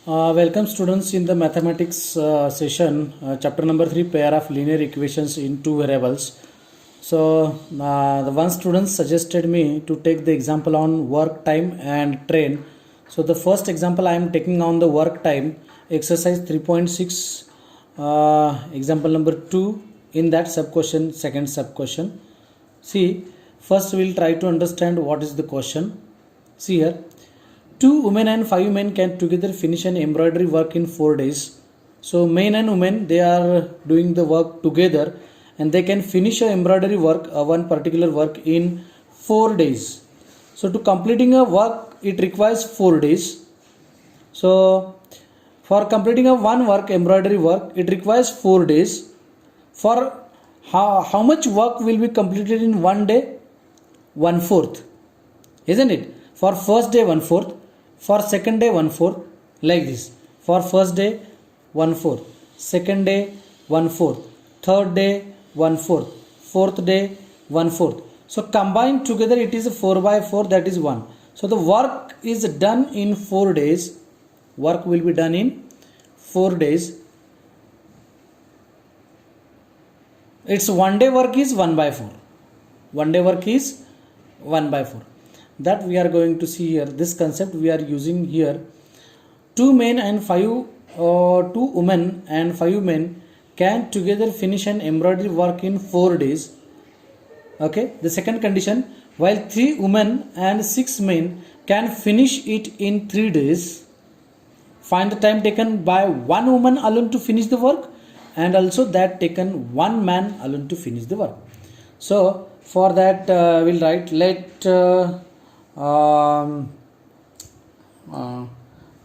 Welcome students in the mathematics session, chapter number 3, pair of linear equations in two variables. So the one student suggested me to take the example on work time and train. So the first example I am taking on the work time, exercise 3.6, example number 2, in that sub question, second sub question. See, first we will try to understand what is the question. See here. 2 women and 5 men can together finish an embroidery work in 4 days. So men and women, they are doing the work together and they can finish a embroidery work, one particular work in 4 days. So to completing a work, it requires 4 days. So for completing a one work, embroidery work, it requires 4 days. For how much work will be completed in one day? 1/4, isn't it? For first day 1/4, for second day 1/4, like this. For first day 1/4, second day 1/4, third day 1/4, fourth day 1/4. So combined together it is 4/4, that is 1. So the work is done in 4 days. Work will be done in 4 days. Its one day work is 1/4. One day work is 1/4. That we are going to see here. This concept we are using here. 2 men and 2 women and 5 men can together finish an embroidery work in 4 days. Okay. The second condition, while 3 women and 6 men can finish it in 3 days. Find the time taken by one woman alone to finish the work and also that taken one man alone to finish the work. So for that we'll write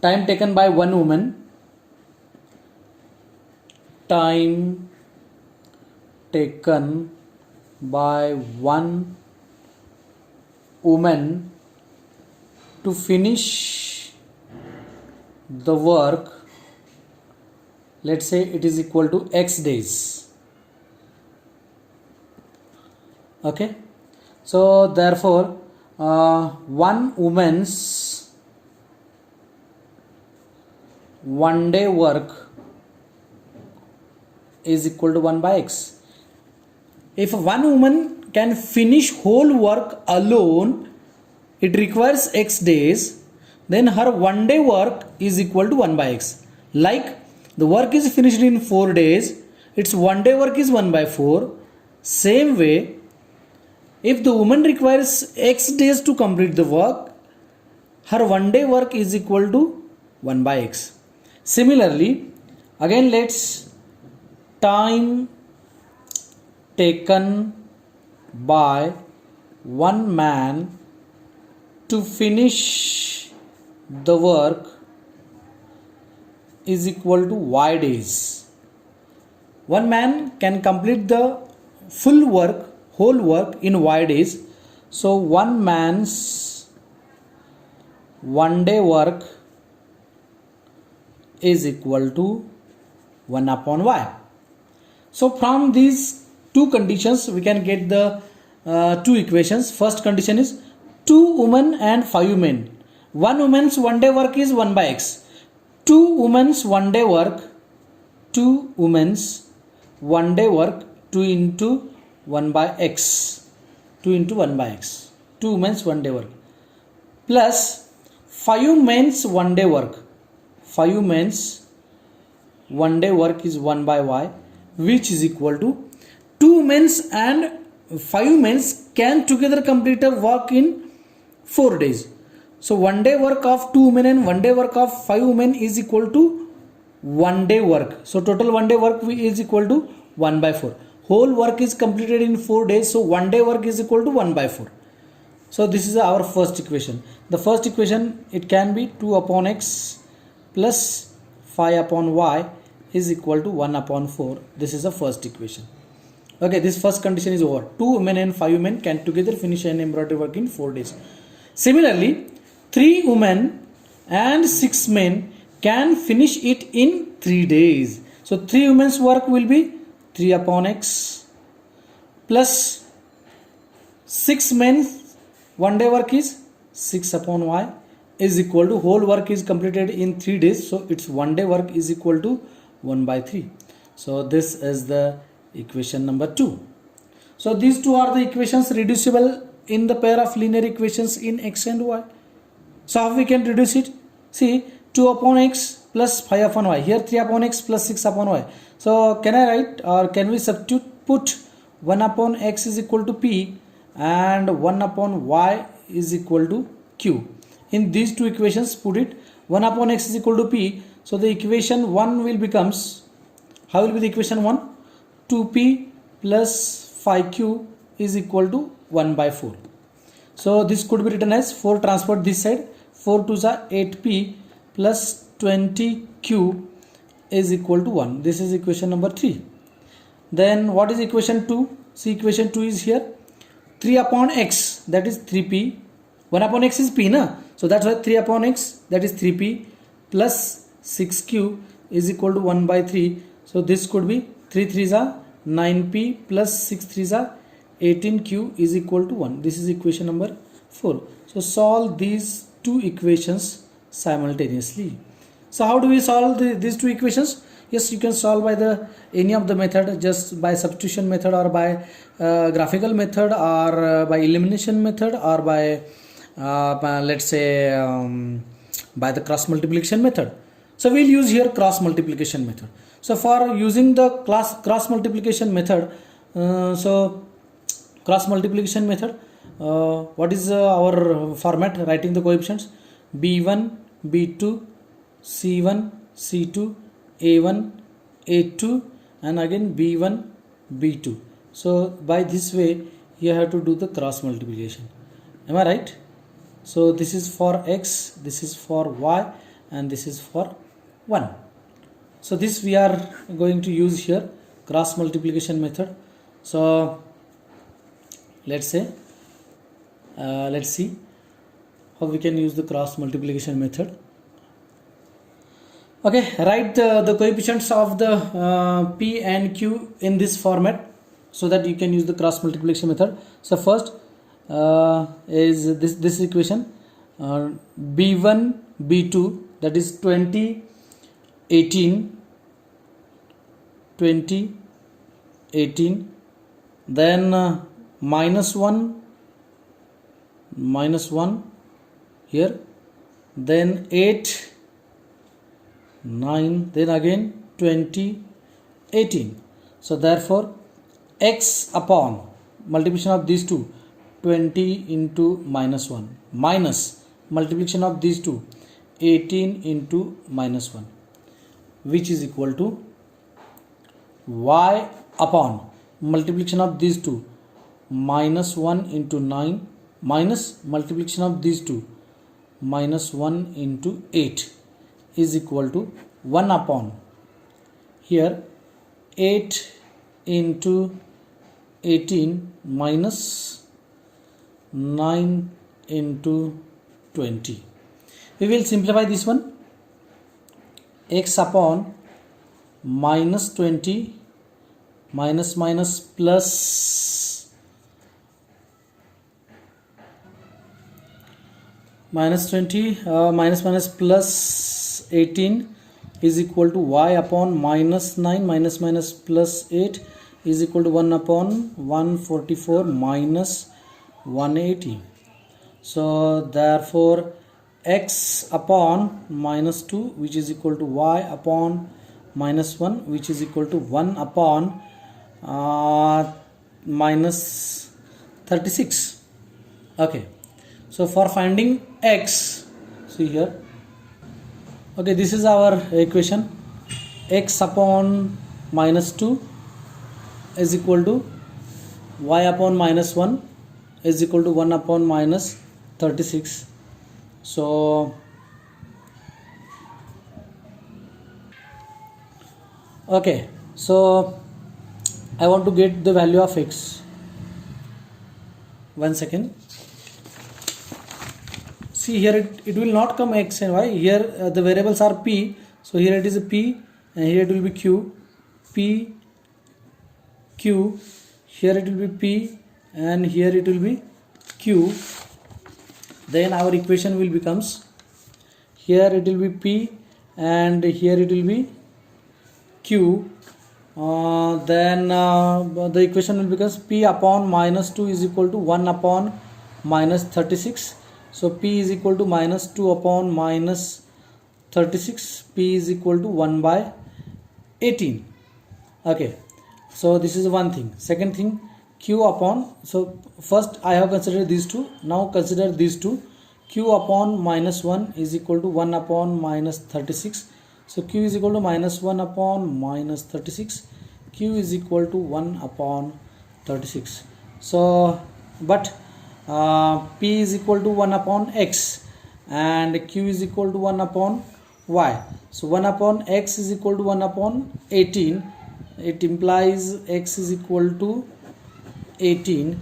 time taken by one woman, time taken by one woman to finish the work, let's say it is equal to x days. Okay, so therefore one woman's one day work is equal to 1/x. If one woman can finish whole work alone, it requires x days, then her one day work is equal to 1/x. Like the work is finished in 4 days, its one day work is 1/4. Same way, if the woman requires x days to complete the work, her one day work is equal to 1/x. Similarly, again let's time taken by one man to finish the work is equal to y days. One man can complete the full work, whole work in y days. So one man's one day work is equal to 1/y. So from these two conditions we can get the two equations. First condition is 2 women and 5 men. One woman's one day work is 1/x. 2 women's one day work, 2 women's one day work, 2 into 1/x, 2 into 1/x, 2 women's one day work, plus 5 men's one day work. 5 men's one day work is 1/y, which is equal to 2 men's and 5 men's can together complete a work in 4 days. So one day work of 2 women and one day work of 5 women is equal to one day work. So total one day work is equal to 1/4. Whole work is completed in 4 days. So one day work is equal to 1/4. So this is our first equation. The first equation, it can be 2/x plus 5/y is equal to 1/4. This is the first equation. Okay, this first condition is over. 2 women and 5 women can together finish an embroidery work in 4 days. Similarly, 3 women and 6 men can finish it in 3 days. So 3 women's work will be 3/x plus 6 men's one day work is 6/y is equal to, whole work is completed in 3 days, so its 1 day work is equal to 1 by 3. So this is the equation number 2. So these two are the equations reducible in the pair of linear equations in x and y. So how we can reduce it? See, 2 upon x plus 5 upon y. Here 3 upon x plus 6 upon y. So can I write, or can we substitute, put 1 upon x is equal to p and 1 upon y is equal to q. In these two equations, put it 1 upon x is equal to p. So the equation 1 will becomes, how will be the equation 1? 2p plus 5q is equal to 1 by 4. So this could be written as 4 transport this side, 4 2s are 8p plus 20q is equal to 1. This is equation number 3. Then what is equation 2? See, equation 2 is here. 3 upon x, that is 3p. 1 upon x is p, na? So that's why 3 upon x, that is 3p plus 6q is equal to 1 by 3. So this could be 3 3s are 9p plus 6 3s are 18q is equal to 1. This is equation number 4. So solve these two equations simultaneously. So how do we solve these two equations? Yes, you can solve by any of the method, just by substitution method or by graphical method or by elimination method or by let's say by the cross multiplication method. So we'll use here cross multiplication method. So for using the cross multiplication method, so cross multiplication method, what is our format? Writing the coefficients b1 b2 c1 c2 a1 a2 and again b1 b2. So by this way you have to do the cross multiplication. Am I right? So this is for x, this is for y, and this is for 1. So this we are going to use here, cross multiplication method. So let's say let's see how we can use the cross multiplication method. Okay, write the coefficients of the p and q in this format so that you can use the cross multiplication method. So first is this equation b1 b2, that is 20 18 20 18, then minus 1 here, then 8 9, then again 20 18. So therefore x upon multiplication of these two, 20 into minus 1 minus multiplication of these two, 18 into minus 1, which is equal to y upon multiplication of these two, minus 1 into 9 minus multiplication of these two, minus 1 into 8 is equal to 1 upon here 8 into 18 minus 9 into 20. We will simplify this one. X upon minus 20 minus minus plus minus 20 minus minus plus 18 is equal to y upon minus 9 minus minus plus 8 is equal to 1 upon 144 minus 180. So therefore x upon minus 2, which is equal to y upon minus 1, which is equal to 1 upon minus 36. Okay, so for finding x, see here, okay, this is our equation. X upon minus 2 is equal to y upon minus 1 is equal to 1 upon minus 36. So okay, so I want to get the value of x. 1 second. See here, it will not come x and y. Here the variables are p, so here it is a p and here it will be q. P q, here it will be p and here it will be q. Then our equation will becomes here it will be P, and here it will be Q. Then the equation will become P upon minus 2 is equal to 1 upon minus 36. So P is equal to minus 2 upon minus 36. P is equal to 1 by 18. Okay, so this is one thing. Second thing, Q upon, so first I have considered these two, now consider these two. Q upon minus 1 is equal to 1 upon minus 36. So Q is equal to minus 1 upon minus 36. Q is equal to 1 upon 36. So but P is equal to 1 upon X and Q is equal to 1 upon Y. So 1 upon X is equal to 1 upon 18. It implies X is equal to 18,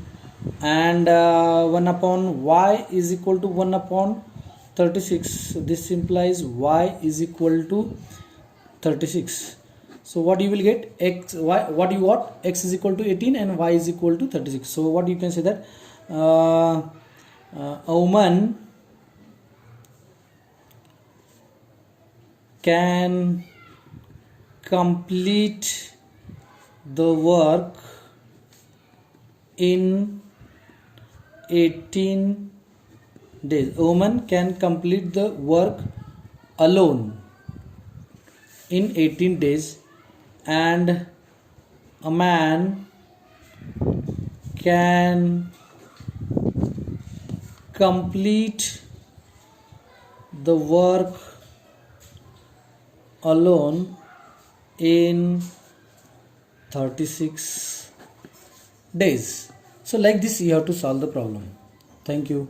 and 1 upon Y is equal to 1 upon 36. So this implies Y is equal to 36. So what you will get, X, Y, what you got, X is equal to 18 and Y is equal to 36. So what you can say that a woman can complete the work in 18 days. A woman can complete the work alone in 18 days, and a man can complete the work alone in 36 days. So like this you have to solve the problem. Thank you.